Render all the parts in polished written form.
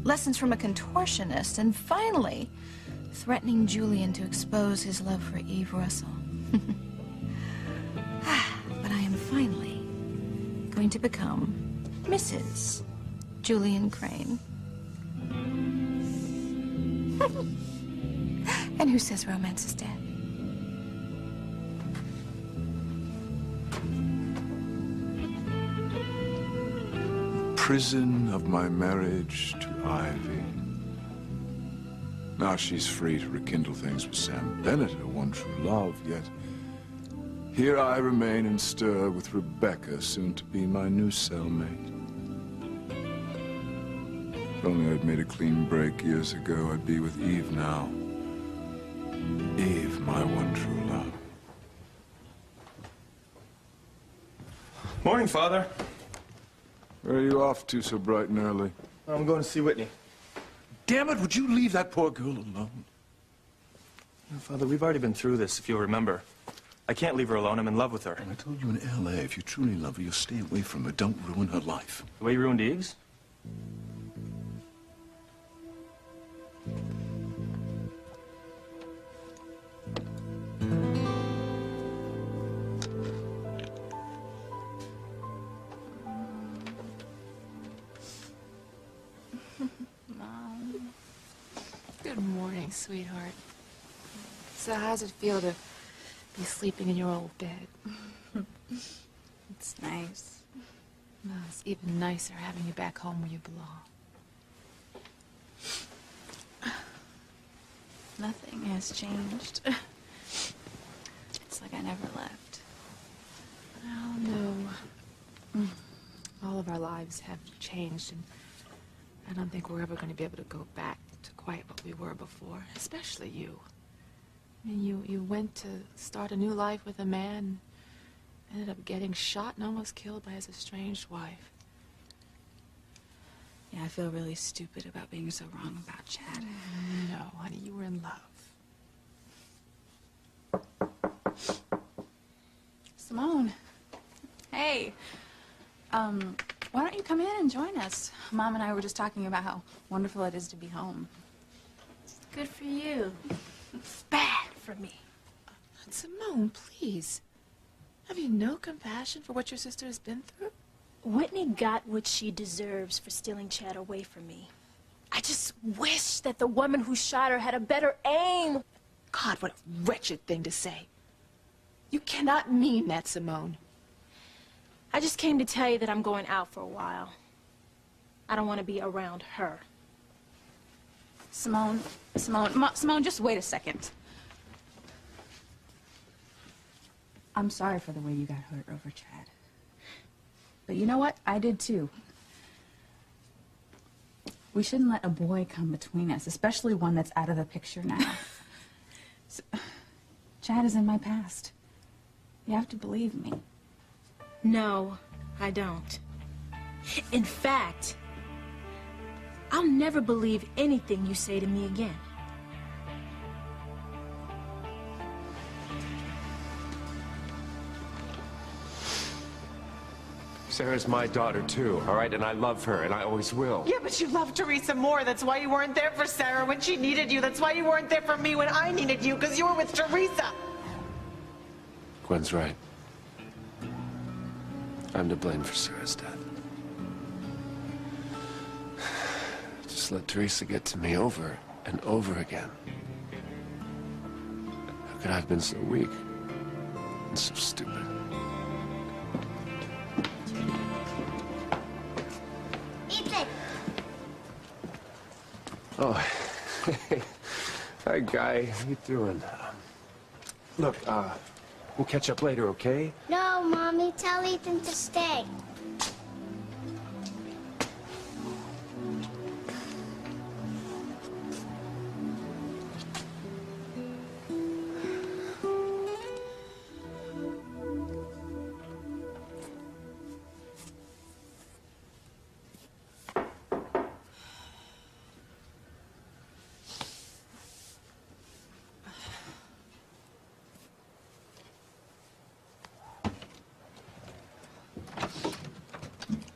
lessons from a contortionist, and finally threatening Julian to expose his love for Eve Russell. But I am finally going to become Mrs. Julian Crane. And who says romance is dead? Prison of my marriage to Ivy. Now she's free to rekindle things with Sam Bennett, her one true love, yet here I remain and stir with Rebecca, soon to be my new cellmate. If only I'd made a clean break years ago, I'd be with Eve now. Eve, my one true love. Morning, Father. Where are you off to so bright and early? I'm going to see Whitney. Damn it, would you leave that poor girl alone? Father, we've already been through this, if you'll remember. I can't leave her alone. I'm in love with her. I told you in L.A., if you truly love her, you'll stay away from her. Don't ruin her life. The way you ruined Eve's? Mom. Good morning, sweetheart. So how's it feel to be sleeping in your old bed? It's nice. Well, it's even nicer having you back home where you belong. Nothing has changed. It's like I never left. Oh, no. All of our lives have changed, and I don't think we're ever going to be able to go back to quite what we were before, especially you. I mean, you went to start a new life with a man, ended up getting shot and almost killed by his estranged wife. Yeah, I feel really stupid about being so wrong about Chad. No, honey, you were in love. Simone. Hey. Why don't you come in and join us? Mom and I were just talking about how wonderful it is to be home. Good for you. It's bad for me. Simone, please. Have you no compassion for what your sister has been through? Whitney got what she deserves for stealing Chad away from me. I just wish that the woman who shot her had a better aim. God, what a wretched thing to say. You cannot mean that, Simone. I just came to tell you that I'm going out for a while. I don't want to be around her. Simone, just wait a second. I'm sorry for the way you got hurt over Chad. But you know what? I did too. We shouldn't let a boy come between us, especially one that's out of the picture now. Chad is in my past. You have to believe me. No, I don't. In fact, I'll never believe anything you say to me again. Sarah's my daughter, too, all right? And I love her, and I always will. Yeah, but you love Teresa more. That's why you weren't there for Sarah when she needed you. That's why you weren't there for me when I needed you, because you were with Teresa. Gwen's right. I'm to blame for Sarah's death. Just let Teresa get to me over and over again. How could I have been so weak and so stupid? Ethan! Oh, hey. Hi, Guy. How you doing? Look, we'll catch up later, okay? No, Mommy, tell Ethan to stay.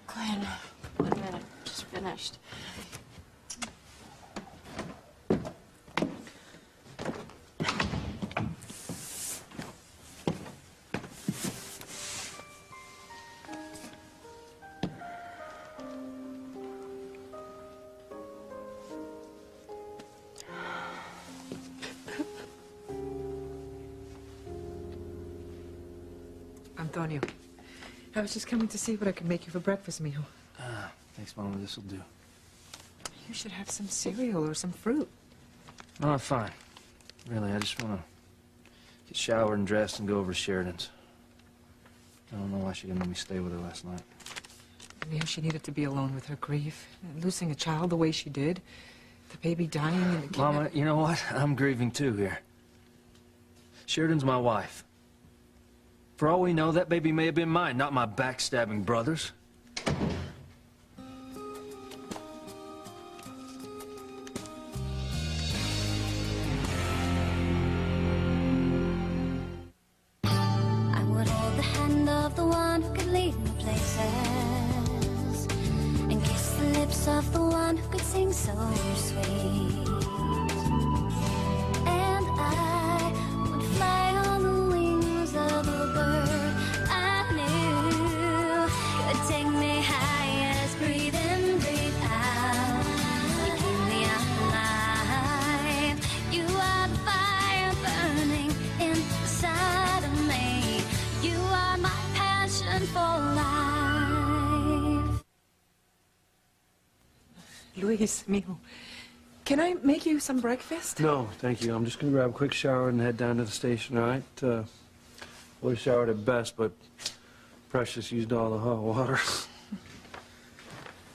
Glenn, 1 minute. Just finished. Antonio, I was just coming to see what I could make you for breakfast, mijo. Thanks, Mama. This'll do. You should have some cereal or some fruit. No, I'm fine. Really, I just want to get showered and dressed and go over to Sheridan's. I don't know why she didn't let me stay with her last night. Maybe she needed to be alone with her grief. Losing a child the way she did. The baby dying and the kid... Mama, you know what? I'm grieving too here. Sheridan's my wife. For all we know, that baby may have been mine, not my backstabbing brother's. I would hold the hand of the one who could lead me places and kiss the lips of the one who could sing so sweet. And I would fly on the wings of a bird I knew could take me high as breathe in, breathe out. You keep me alive. You are the fire burning inside of me. You are my passion for life. Luis, mijo, can I make you some breakfast? No, thank you. I'm just gonna grab a quick shower and head down to the station, all right? Well, showered at best, but Precious used all the hot water.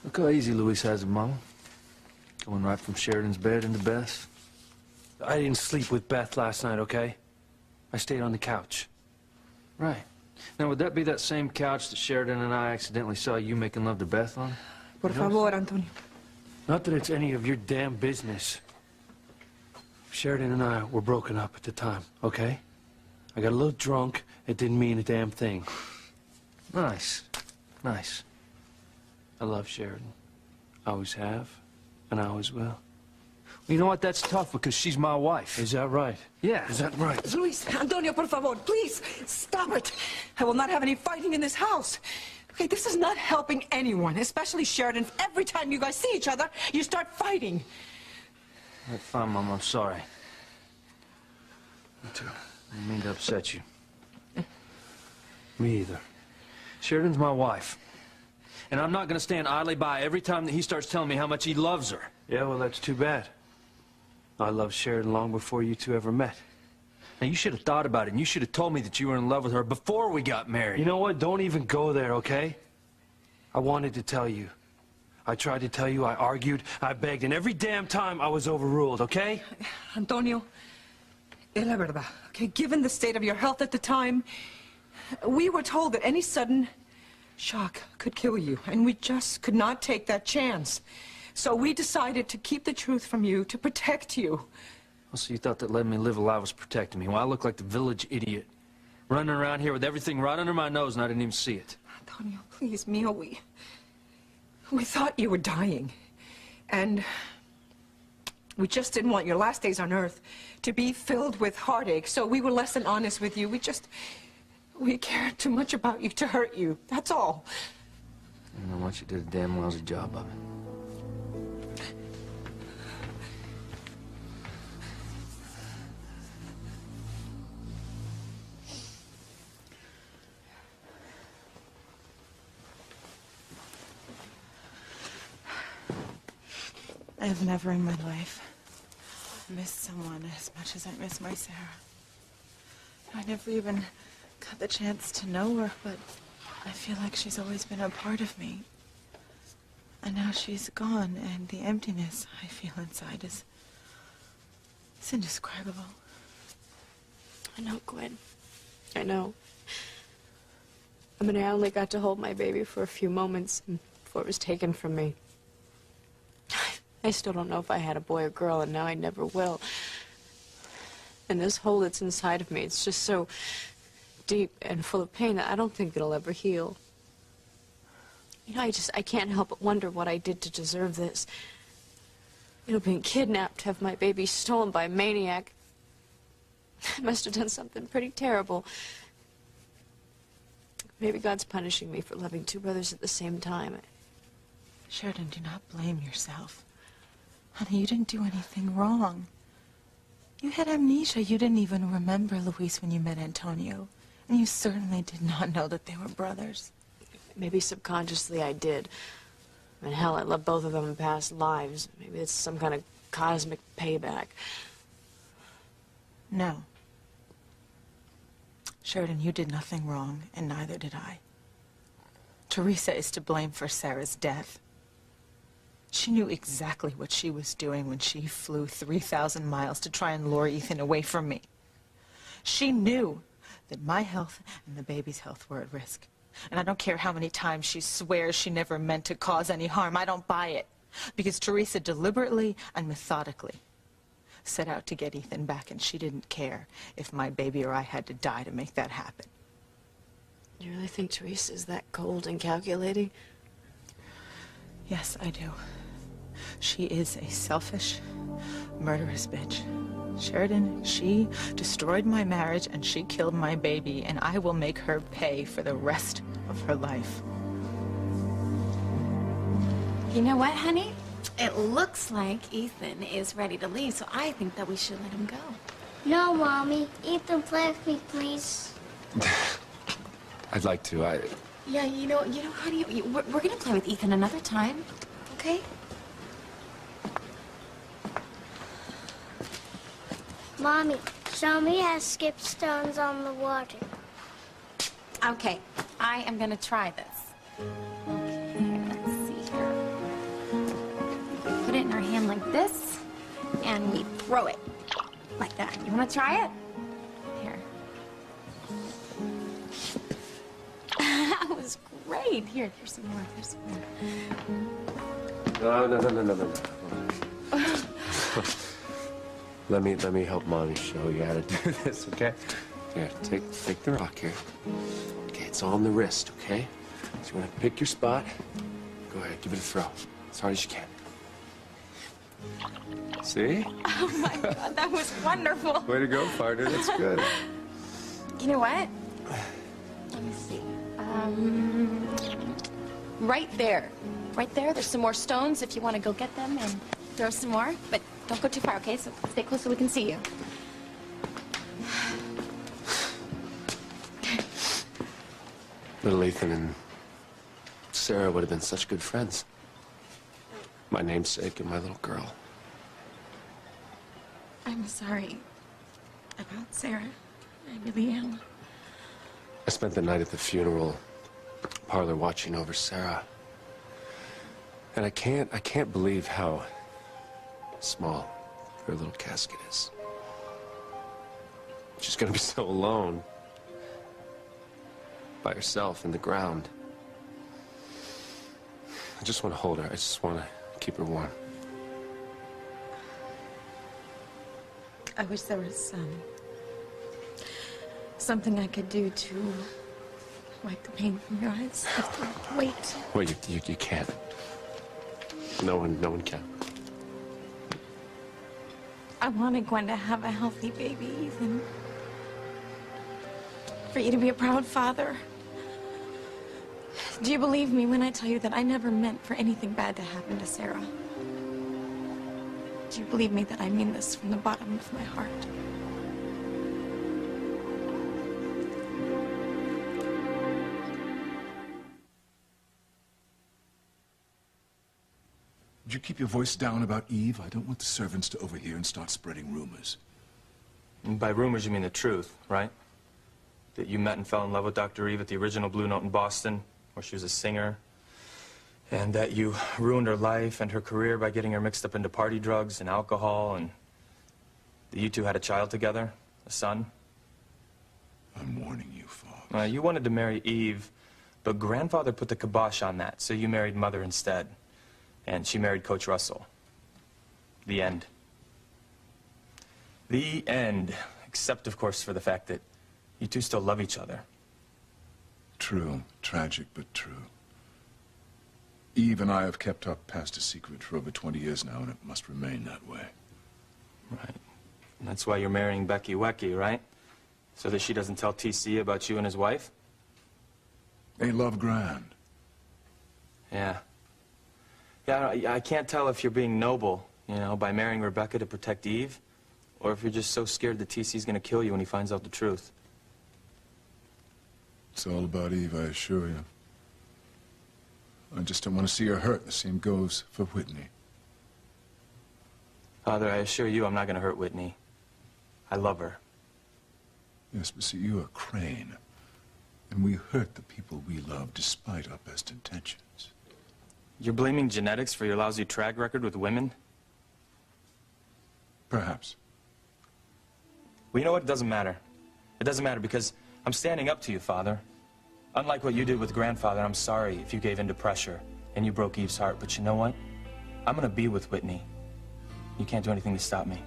Look how easy Luis has it, Mama. Going right from Sheridan's bed into Beth's. I didn't sleep with Beth last night, okay? I stayed on the couch. Right. Now, would that be that same couch that Sheridan and I accidentally saw you making love to Beth on? Por favor, Antonio. Not that it's any of your damn business. Sheridan and I were broken up at the time, okay? I got a little drunk. It didn't mean a damn thing. Nice. Nice. I love Sheridan. I always have, and I always will. You know what? That's tough because she's my wife. Is that right? Yeah. Is that right? Luis, Antonio, por favor, please, stop it. I will not have any fighting in this house. Okay, this is not helping anyone, especially Sheridan. Every time you guys see each other, you start fighting. Right, fine, Mom. I'm sorry. Me too. I didn't mean to upset you. Me either. Sheridan's my wife. And I'm not going to stand idly by every time that he starts telling me how much he loves her. Yeah, well, that's too bad. I loved Sheridan long before you two ever met. Now, you should have thought about it, and you should have told me that you were in love with her before we got married. You know what? Don't even go there, okay? I wanted to tell you. I tried to tell you, I argued, I begged, and every damn time I was overruled, okay? Antonio, es la verdad. Okay, given the state of your health at the time, we were told that any sudden shock could kill you, and we just could not take that chance. So we decided to keep the truth from you, to protect you. Oh, so you thought that letting me live alive was protecting me? Well, I look like the village idiot, running around here with everything right under my nose, and I didn't even see it. Antonio, please, Mio, we thought you were dying. And we just didn't want your last days on Earth to be filled with heartache, so we were less than honest with you. We cared too much about you to hurt you. That's all. You know what? You did a damn lousy job of it. I have never in my life missed someone as much as I miss my Sarah. I never even got the chance to know her, but I feel like she's always been a part of me. And now she's gone, and the emptiness I feel inside is indescribable. I know, Gwen. I know. I mean, I only got to hold my baby for a few moments before it was taken from me. I still don't know if I had a boy or girl, and now I never will. And this hole that's inside of me, it's just so deep and full of pain that I don't think it'll ever heal. You know, I can't help but wonder what I did to deserve this. You know, being kidnapped, have my baby stolen by a maniac. I must have done something pretty terrible. Maybe God's punishing me for loving two brothers at the same time. Sheridan, do not blame yourself. Honey, you didn't do anything wrong. You had amnesia. You didn't even remember Luis when you met Antonio. You certainly did not know that they were brothers. Maybe subconsciously I did. I mean, hell, I loved both of them in past lives. Maybe it's some kind of cosmic payback. No. Sheridan, you did nothing wrong, and neither did I. Teresa is to blame for Sarah's death. She knew exactly what she was doing when she flew 3,000 miles to try and lure Ethan away from me. She knew that my health and the baby's health were at risk. And I don't care how many times she swears she never meant to cause any harm. I don't buy it. Because Teresa deliberately and methodically set out to get Ethan back, and she didn't care if my baby or I had to die to make that happen. You really think Teresa's that cold and calculating? Yes, I do. She is a selfish, murderous bitch. Sheridan, she destroyed my marriage and she killed my baby, and I will make her pay for the rest of her life. You know what, honey? It looks like Ethan is ready to leave, so I think that we should let him go. No, Mommy. Ethan, play with me, please. I'd like to. Yeah, you know, honey, we're gonna play with Ethan another time, okay? Mommy, show me how to skip stones on the water. Okay, I am gonna try this. Okay, let's see here. We put it in our hand like this, and we throw it like that. You wanna try it? Here. That was great. Here's some more. Here's some more. No. Let me help Mommy show you how to do this, okay? Here, take the rock here. Okay, it's on the wrist, okay? So you want to pick your spot. Go ahead, give it a throw. As hard as you can. See? Oh my God, that was wonderful. Way to go, partner. That's good. You know what? Let me see. Right there. Right there, there's some more stones if you want to go get them and throw some more. But don't go too far, okay? So stay close so we can see you. Little Ethan and Sarah would have been such good friends. My namesake and my little girl. I'm sorry about Sarah. I really am. I spent the night at the funeral parlor watching over Sarah. And I can't believe how small her little casket is. She's gonna be so alone. By herself in the ground. I just want to hold her. I just want to keep her warm. I wish there was something I could do to wipe the pain from your eyes. I have to wait. Well, you can't. No one can. I wanted Gwen to have a healthy baby, Ethan. For you to be a proud father. Do you believe me when I tell you that I never meant for anything bad to happen to Sarah? Do you believe me that I mean this from the bottom of my heart? Would you keep your voice down about Eve? I don't want the servants to overhear and start spreading rumors. And by rumors, you mean the truth, right? That you met and fell in love with Dr. Eve at the original Blue Note in Boston, where she was a singer, and that you ruined her life and her career by getting her mixed up into party drugs and alcohol, and that you two had a child together, a son. I'm warning you, Father. You wanted to marry Eve, but Grandfather put the kibosh on that, so you married Mother instead. And she married Coach Russell. The end. The end. Except, of course, for the fact that you two still love each other. True. Tragic, but true. Eve and I have kept our past a secret for over 20 years now, and it must remain that way. Right. And that's why you're marrying Becky Wecky, right? So that she doesn't tell TC about you and his wife? Ain't love grand? Yeah. Yeah, I can't tell if you're being noble, you know, by marrying Rebecca to protect Eve, or if you're just so scared that TC's gonna kill you when he finds out the truth. It's all about Eve, I assure you. I just don't want to see her hurt. The same goes for Whitney. Father, I assure you I'm not going to hurt Whitney. I love her. Yes, but see, you are Crane. And we hurt the people we love despite our best intentions. You're blaming genetics for your lousy track record with women? Perhaps. Well, you know what? It doesn't matter. It doesn't matter because I'm standing up to you, Father. Unlike what you did with Grandfather, I'm sorry if you gave in to pressure and you broke Eve's heart. But you know what? I'm going to be with Whitney. You can't do anything to stop me.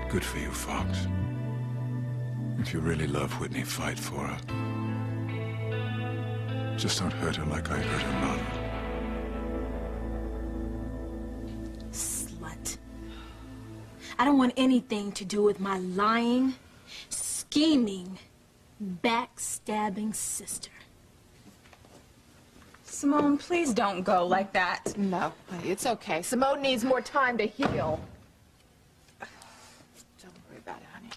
Good for you, Fox. If you really love Whitney, fight for her. Just don't hurt her like I hurt her mother. Slut. I don't want anything to do with my lying, scheming, backstabbing sister. Simone, please don't go like that. No, honey, it's okay. Simone needs more time to heal. Don't worry about it, honey.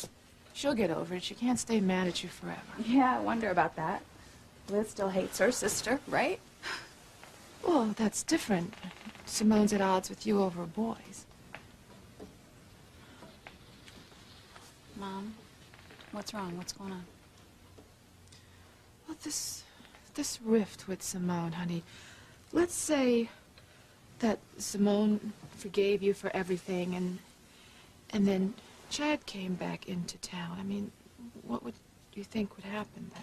She'll get over it. She can't stay mad at you forever. Yeah, I wonder about that. Liz still hates her sister, right? Well, that's different. Simone's at odds with you over boys. Mom, what's wrong? What's going on? Well, this rift with Simone, honey. Let's say that Simone forgave you for everything, and then Chad came back into town. I mean, what would you think would happen then?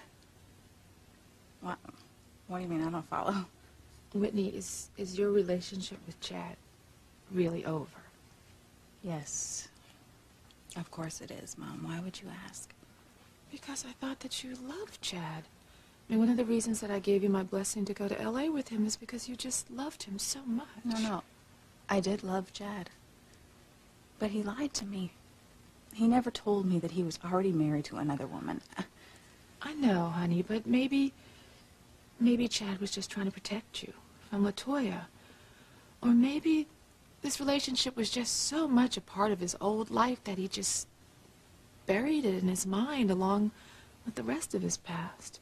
What do you mean? I don't follow. Whitney, is your relationship with Chad really over? Yes. Of course it is, Mom. Why would you ask? Because I thought that you loved Chad. I mean, one of the reasons that I gave you my blessing to go to L.A. with him is because you just loved him so much. No. I did love Chad. But he lied to me. He never told me that he was already married to another woman. I know, honey, but maybe Chad was just trying to protect you from LaToya. Or maybe this relationship was just so much a part of his old life that he just buried it in his mind along with the rest of his past.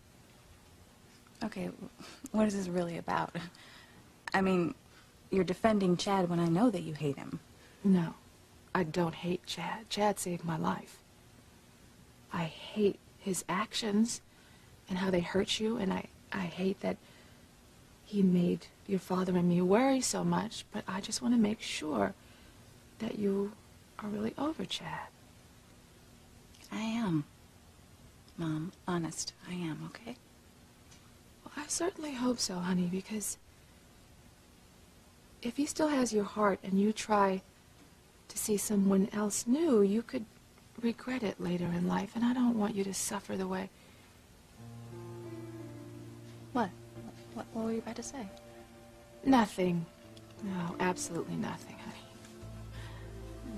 Okay, what is this really about? I mean, you're defending Chad when I know that you hate him. No, I don't hate Chad. Chad saved my life. I hate his actions and how they hurt you, and I hate that he made your father and me worry so much, but I just want to make sure that you are really over Chad. I am. Mom, honest, I am, okay? Well, I certainly hope so, honey, because if he still has your heart and you try to see someone else new, you could regret it later in life, and I don't want you to suffer the way... What? What were you about to say? Nothing. No, absolutely nothing, honey.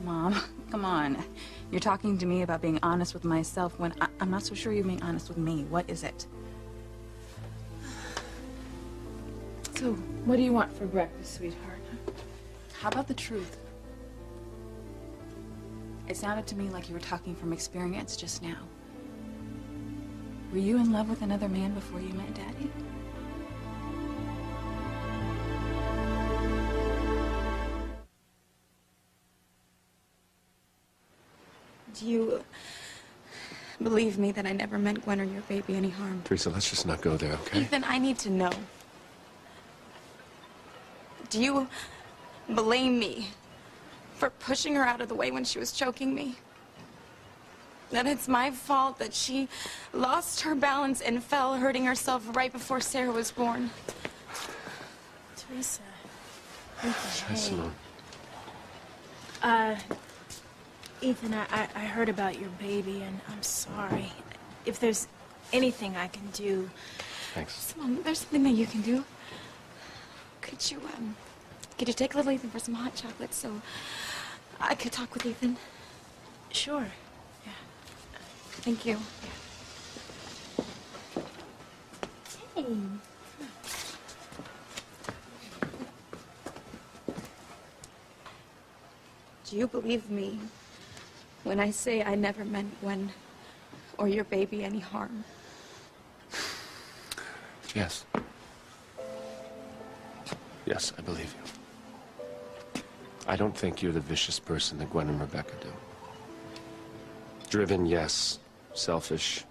Mom, come on. You're talking to me about being honest with myself when I'm not so sure you're being honest with me. What is it? So, what do you want for breakfast, sweetheart? How about the truth? It sounded to me like you were talking from experience just now. Were you in love with another man before you met Daddy? Do you believe me that I never meant Gwen or your baby any harm? Teresa, let's just not go there, okay? Ethan, I need to know. Do you blame me for pushing her out of the way when she was choking me? That it's my fault that she lost her balance and fell, hurting herself right before Sarah was born? Teresa. Hi, Simone. Ethan, I heard about your baby, and I'm sorry. If there's anything I can do... Thanks. Simone, there's something that you can do. Could you take little Ethan for some hot chocolate so I could talk with Ethan? Sure. Yeah. Thank you. Hey. Do you believe me when I say I never meant Gwen or your baby any harm? Yes. Yes, I believe you. I don't think you're the vicious person that Gwen and Rebecca do. Driven, yes. Selfish.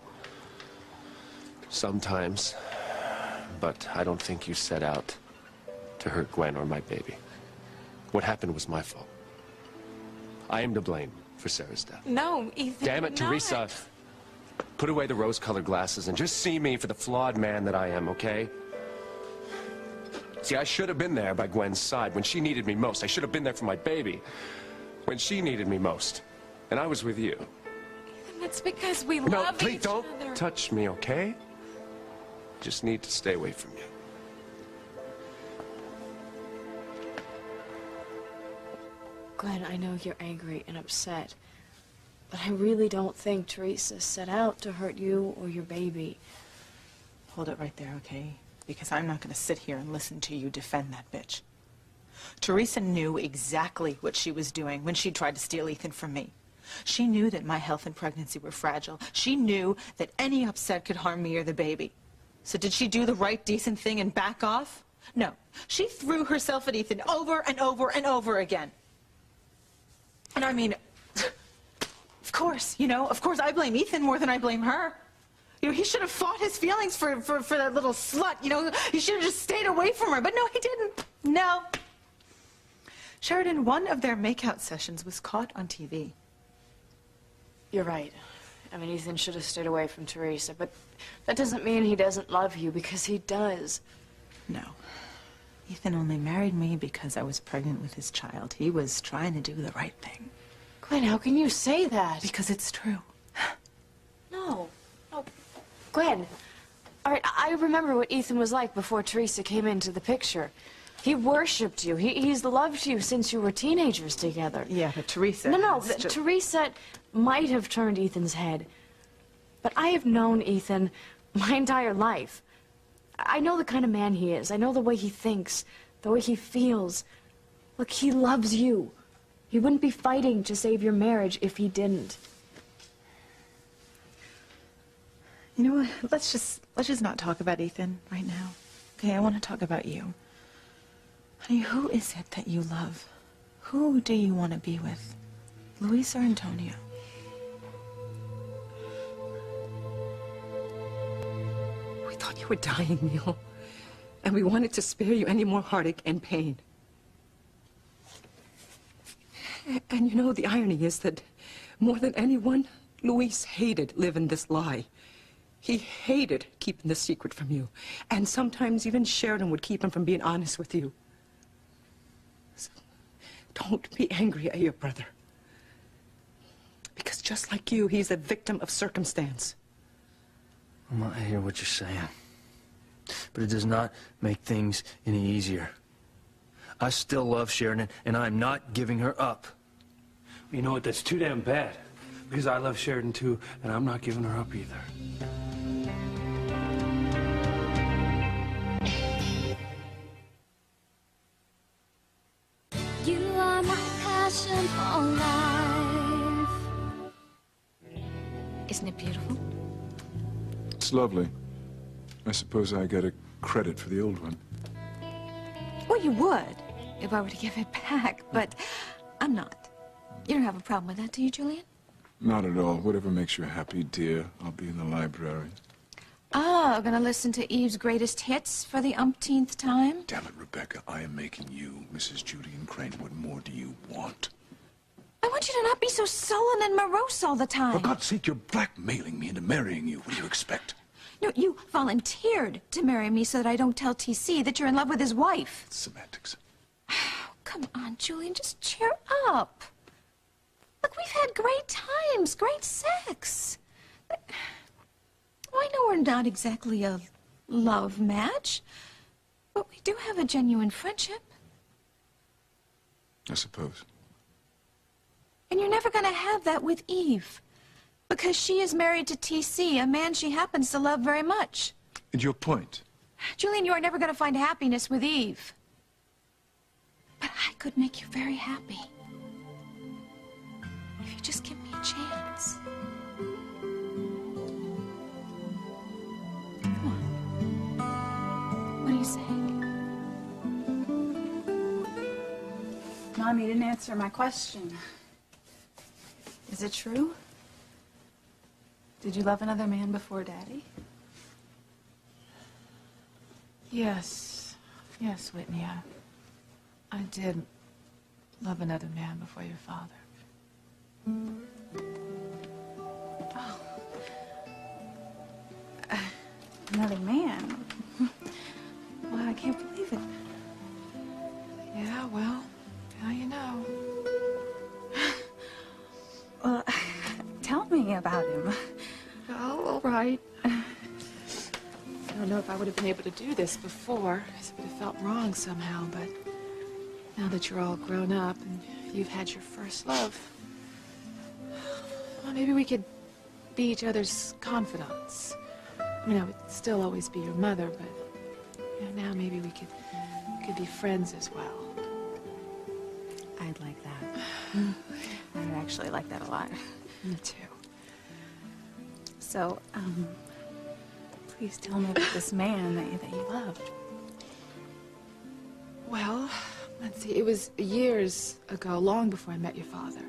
Sometimes. But I don't think you set out to hurt Gwen or my baby. What happened was my fault. I am to blame for Sarah's death. No, Ethan. Damn it, not. Teresa. Put away the rose-colored glasses and just see me for the flawed man that I am, okay? See, I should have been there by Gwen's side when she needed me most. I should have been there for my baby when she needed me most. And I was with you. Ethan, that's because we No, love please each don't other. touch me, okay? Just need to stay away from you. Glenn, I know you're angry and upset, but I really don't think Teresa set out to hurt you or your baby. Hold it right there, okay? Because I'm not going to sit here and listen to you defend that bitch. Teresa knew exactly what she was doing when she tried to steal Ethan from me. She knew that my health and pregnancy were fragile. She knew that any upset could harm me or the baby. So did she do the right, decent thing and back off? No. She threw herself at Ethan over and over and over again. And I mean, of course, of course I blame Ethan more than I blame her. He should have fought his feelings for that little slut, He should have just stayed away from her, but no, he didn't. No. Sheridan, one of their makeout sessions was caught on TV. You're right. I mean, Ethan should have stayed away from Teresa, but that doesn't mean he doesn't love you, because he does. No. Ethan only married me because I was pregnant with his child. He was trying to do the right thing. Gwen, how can you say that? Because it's true. No. No. Gwen, all right, I remember what Ethan was like before Teresa came into the picture. He worshipped you. He's loved you since you were teenagers together. Yeah, but Teresa... No, Teresa might have turned Ethan's head. But I have known Ethan my entire life. I know the kind of man he is. I know the way he thinks, the way he feels. Look, he loves you. He wouldn't be fighting to save your marriage if he didn't. You know what? Let's just not talk about Ethan right now. Okay, I want to talk about you. Honey, who is it that you love? Who do you want to be with? Luis or Antonio? We thought you were dying, Neil. And we wanted to spare you any more heartache and pain. And the irony is that more than anyone, Luis hated living this lie. He hated keeping the secret from you. And sometimes even Sheridan would keep him from being honest with you. So don't be angry at your brother. Because just like you, he's a victim of circumstance. Mama, I hear what you're saying. But it does not make things any easier. I still love Sheridan, and I'm not giving her up. You know what? That's too damn bad. Because I love Sheridan too, and I'm not giving her up either. You are my passion for life. Isn't it beautiful? It's lovely. I suppose I get a credit for the old one. Well, you would if I were to give it back, but I'm not. You don't have a problem with that, do you, Julian? Not at all. Whatever makes you happy, dear. I'll be in the library. Oh, gonna listen to Eve's greatest hits for the umpteenth time? Damn it, Rebecca. I am making you Mrs. Julian Crane. What more do you want? I want you to not be so sullen and morose all the time. For God's sake, you're blackmailing me into marrying you. What do you expect? No, you volunteered to marry me so that I don't tell TC that you're in love with his wife. Semantics. Come on, Julian, just cheer up. Look, we've had great times, great sex. I know we're not exactly a love match, but we do have a genuine friendship. I suppose. And you're never going to have that with Eve, because she is married to TC, a man she happens to love very much. And your point? Julian, you are never going to find happiness with Eve. But I could make you very happy. just give me a chance? Come on. What are you saying? Mom, you didn't answer my question. Is it true? Did you love another man before Daddy? Yes. Yes, Whitney. I did love another man before your father. Oh. Another man? Well, I can't believe it. Yeah, well, now you know. Well, tell me about him. Oh, all right. I don't know if I would have been able to do this before. It would have felt wrong somehow, but now that you're all grown up and you've had your first love, well, maybe we could be each other's confidants. I mean, I would still always be your mother, but you know, now maybe we could be friends as well. I'd like that. I'd actually like that a lot. Me too. So, please tell me about this man that you loved. Well, let's see, it was years ago, long before I met your father.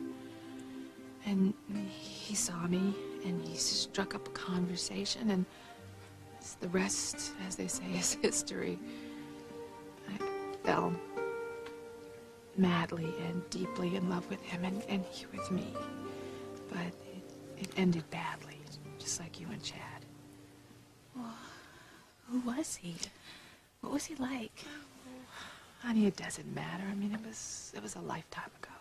And he saw me, and he struck up a conversation, and the rest, as they say, is history. I fell madly and deeply in love with him, and he with me. But it ended badly, just like you and Chad. Well, who was he? What was he like? Honey, it doesn't matter. I mean, it was a lifetime ago.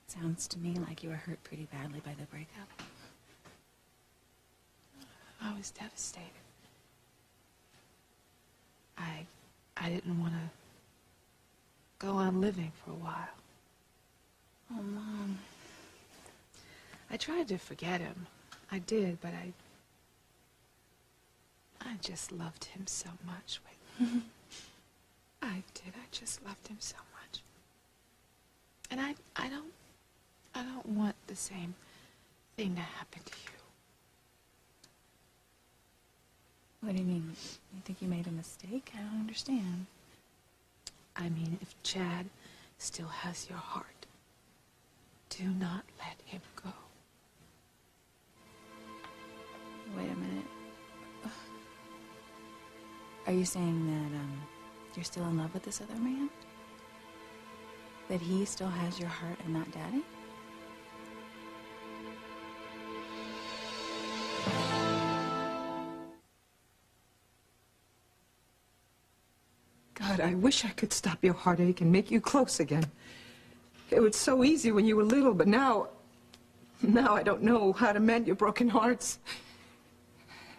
Sounds to me like you were hurt pretty badly by the breakup. I was devastated. I didn't want to go on living for a while. Oh, Mom. I tried to forget him. I did, but I just loved him so much. I did. I just loved him so much. And I don't want the same thing to happen to you. What do you mean? You think you made a mistake? I don't understand. I mean, if Chad still has your heart, do not let him go. Wait a minute. Are you saying that, you're still in love with this other man? That he still has your heart and not Daddy? God, I wish I could stop your heartache and make you close again. It was so easy when you were little, but now I don't know how to mend your broken hearts.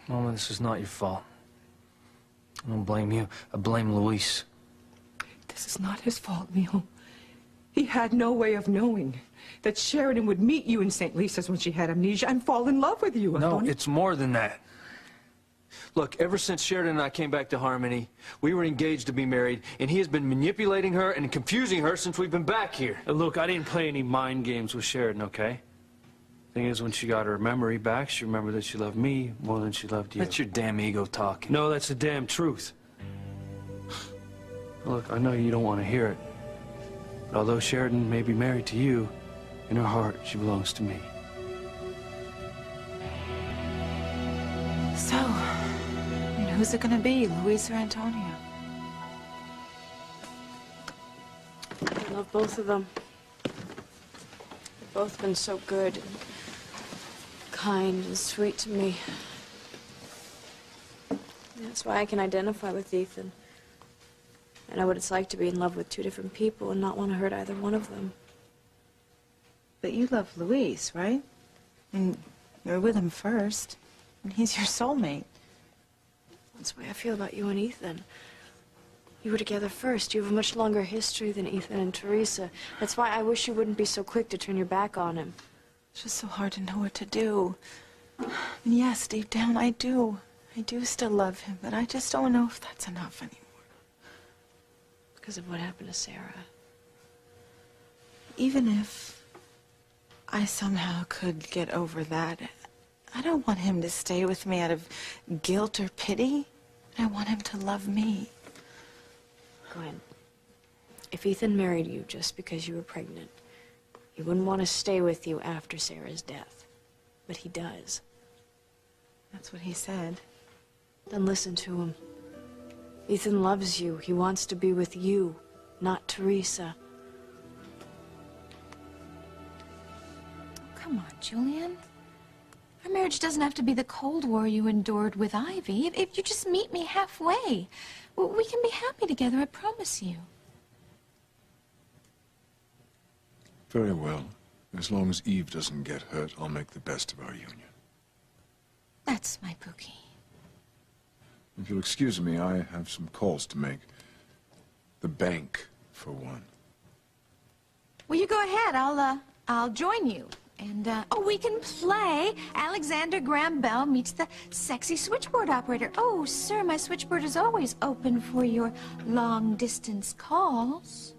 Mama, this is not your fault. I don't blame you. I blame Luis. This is not his fault, Neil. He had no way of knowing that Sheridan would meet you in St. Lisa's when she had amnesia and fall in love with you. No, it's more than that. Look, ever since Sheridan and I came back to Harmony, we were engaged to be married, and he has been manipulating her and confusing her since we've been back here. Look, I didn't play any mind games with Sheridan, okay? Thing is, when she got her memory back, she remembered that she loved me more than she loved you. That's your damn ego talking. No, that's the damn truth. Look, I know you don't want to hear it, but although Sheridan may be married to you, in her heart, she belongs to me. So, I mean, who's it gonna be, Luis or Antonio? I love both of them. They've both been so good and kind and sweet to me. That's why I can identify with Ethan. I know what it's like to be in love with two different people and not want to hurt either one of them. But you love Luis, right? And you're with him first. And he's your soulmate. That's the way I feel about you and Ethan. You were together first. You have a much longer history than Ethan and Teresa. That's why I wish you wouldn't be so quick to turn your back on him. It's just so hard to know what to do. And yes, deep down, I do. I do still love him, but I just don't know if that's enough anymore. Because of what happened to Sarah. Even if I somehow could get over that. I don't want him to stay with me out of guilt or pity. I want him to love me. Gwen, if Ethan married you just because you were pregnant, he wouldn't want to stay with you after Sarah's death. But he does. That's what he said. Then listen to him. Ethan loves you. He wants to be with you, not Teresa. Come on, Julian. Our marriage doesn't have to be the Cold War you endured with Ivy. If you just meet me halfway, we can be happy together, I promise you. Very well. As long as Eve doesn't get hurt, I'll make the best of our union. That's my bookie. If you'll excuse me, I have some calls to make. The bank, for one. Well, you go ahead. I'll join you. And, oh, we can play Alexander Graham Bell meets the sexy switchboard operator. Oh, sir, my switchboard is always open for your long-distance calls.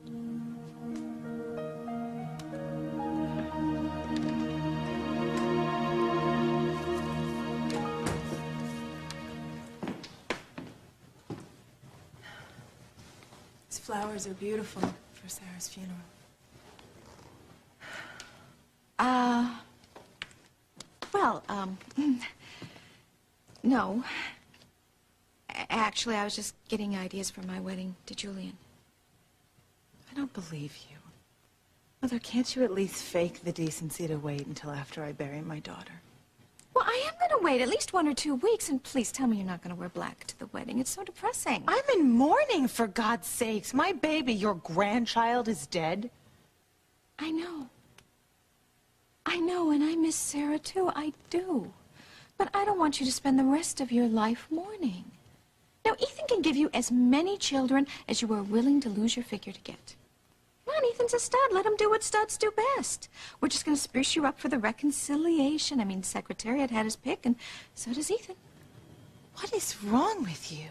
These flowers are beautiful for Sarah's funeral. Well, no. Actually, I was just getting ideas for my wedding to Julian. I don't believe you. Mother, can't you at least fake the decency to wait until after I bury my daughter? Well, I am going to wait at least 1 or 2 weeks, and please tell me you're not going to wear black to the wedding. It's so depressing. I'm in mourning, for God's sakes. My baby, your grandchild, is dead. I know. I know, and I miss Sarah, too. I do. But I don't want you to spend the rest of your life mourning. Now, Ethan can give you as many children as you are willing to lose your figure to get. Come on, Ethan's a stud. Let him do what studs do best. We're just going to spruce you up for the reconciliation. I mean, Secretariat had his pick, and so does Ethan. What is wrong with you?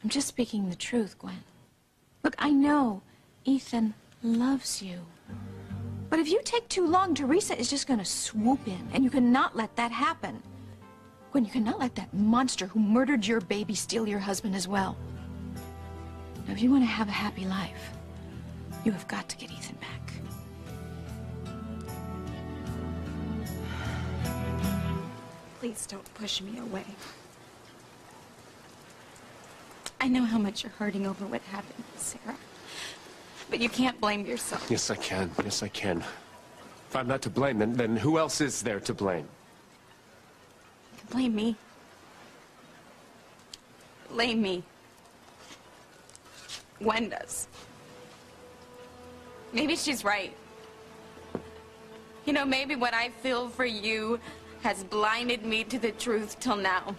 I'm just speaking the truth, Gwen. Look, I know Ethan loves you. But if you take too long, Teresa is just going to swoop in, and you cannot let that happen. Gwen, you cannot let that monster who murdered your baby steal your husband as well. Now, if you want to have a happy life, you have got to get Ethan back. Please don't push me away. I know how much you're hurting over what happened, Sarah. But you can't blame yourself. Yes, I can. Yes, I can. If I'm not to blame, then who else is there to blame? You can blame me. Blame me. Gwen does. Maybe she's right. You know, maybe what I feel for you has blinded me to the truth till now.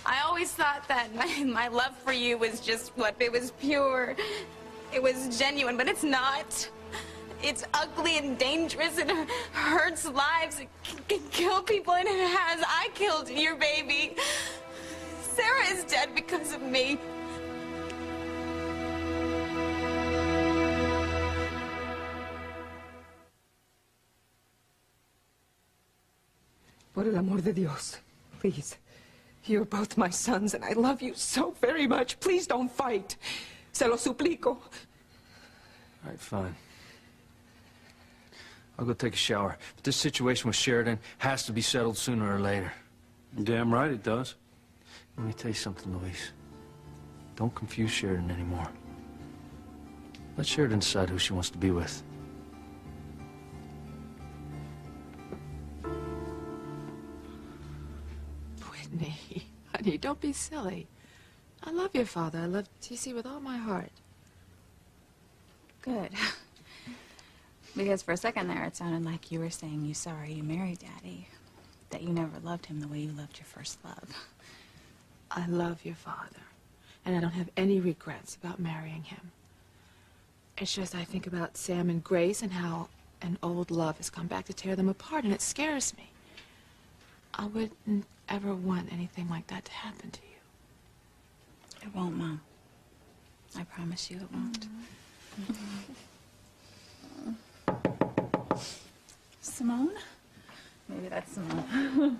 I always thought that my love for you was just what? It was pure. It was genuine, but it's not. It's ugly and dangerous, and it hurts lives. It can kill people, and it has. I killed your baby. Sarah is dead because of me. Por el amor de Dios, please. You're both my sons, and I love you so very much. Please don't fight. Se lo suplico. All right, fine. I'll go take a shower. But this situation with Sheridan has to be settled sooner or later. Damn right it does. Let me tell you something, Louise. Don't confuse Sheridan anymore. Let Sheridan decide who she wants to be with. Whitney, honey, don't be silly. I love your father. I love TC with all my heart. Good. Because for a second there, it sounded like you were saying you're sorry you married Daddy. That you never loved him the way you loved your first love. I love your father, and I don't have any regrets about marrying him. It's just I think about Sam and Grace and how an old love has come back to tear them apart, and it scares me. I wouldn't ever want anything like that to happen to you. It won't, Mom. I promise you it won't. Simone? Maybe that's Simone.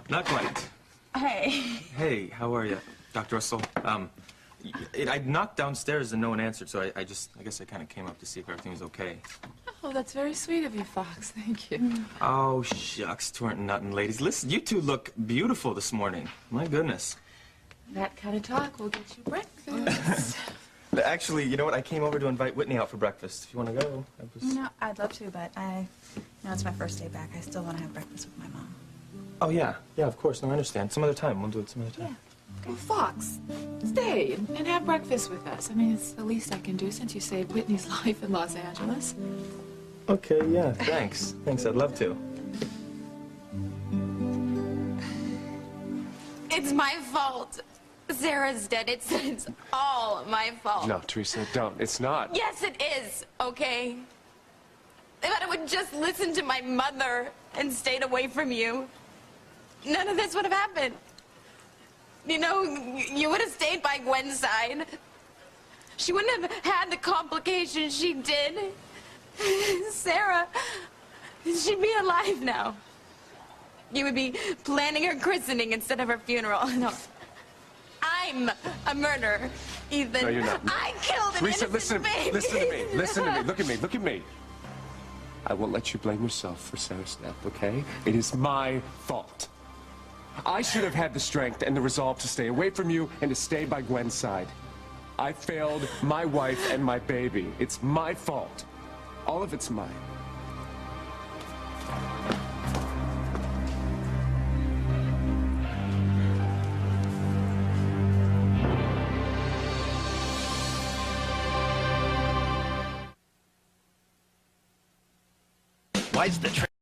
Not quite. Hey. Hey, how are you, Dr. Russell? I knocked downstairs and no one answered, so I guess I kind of came up to see if everything was okay. Oh, that's very sweet of you, Fox. Thank you. Oh, shucks, twernt nothing, ladies. Listen, you two look beautiful this morning. My goodness. That kind of talk will get you breakfast. Actually, you know what? I came over to invite Whitney out for breakfast. If you want to go. No, I'd love to, but it's my first day back. I still want to have breakfast with my mom. Oh, yeah. Yeah, of course. No, I understand. Some other time. We'll do it some other time. Well, Fox, stay and have breakfast with us. I mean, it's the least I can do since you saved Whitney's life in Los Angeles. Okay, yeah, thanks. Thanks, I'd love to. It's my fault. Sarah's dead. It's all my fault. No, Teresa, don't. It's not. Yes, it is, okay? If I would just listen to my mother and stayed away from you, none of this would have happened. You know, you would have stayed by Gwen's side. She wouldn't have had the complications she did. Sarah, she'd be alive now. You would be planning her christening instead of her funeral. No, I'm a murderer, Ethan. No, you're not. I killed an Teresa, innocent baby. listen to me. Listen to me. Look at me. Look at me. I won't let you blame yourself for Sarah's death, okay? It is my fault. I should have had the strength and the resolve to stay away from you and to stay by Gwen's side. I failed my wife and my baby. It's my fault. All of it's mine. Why's the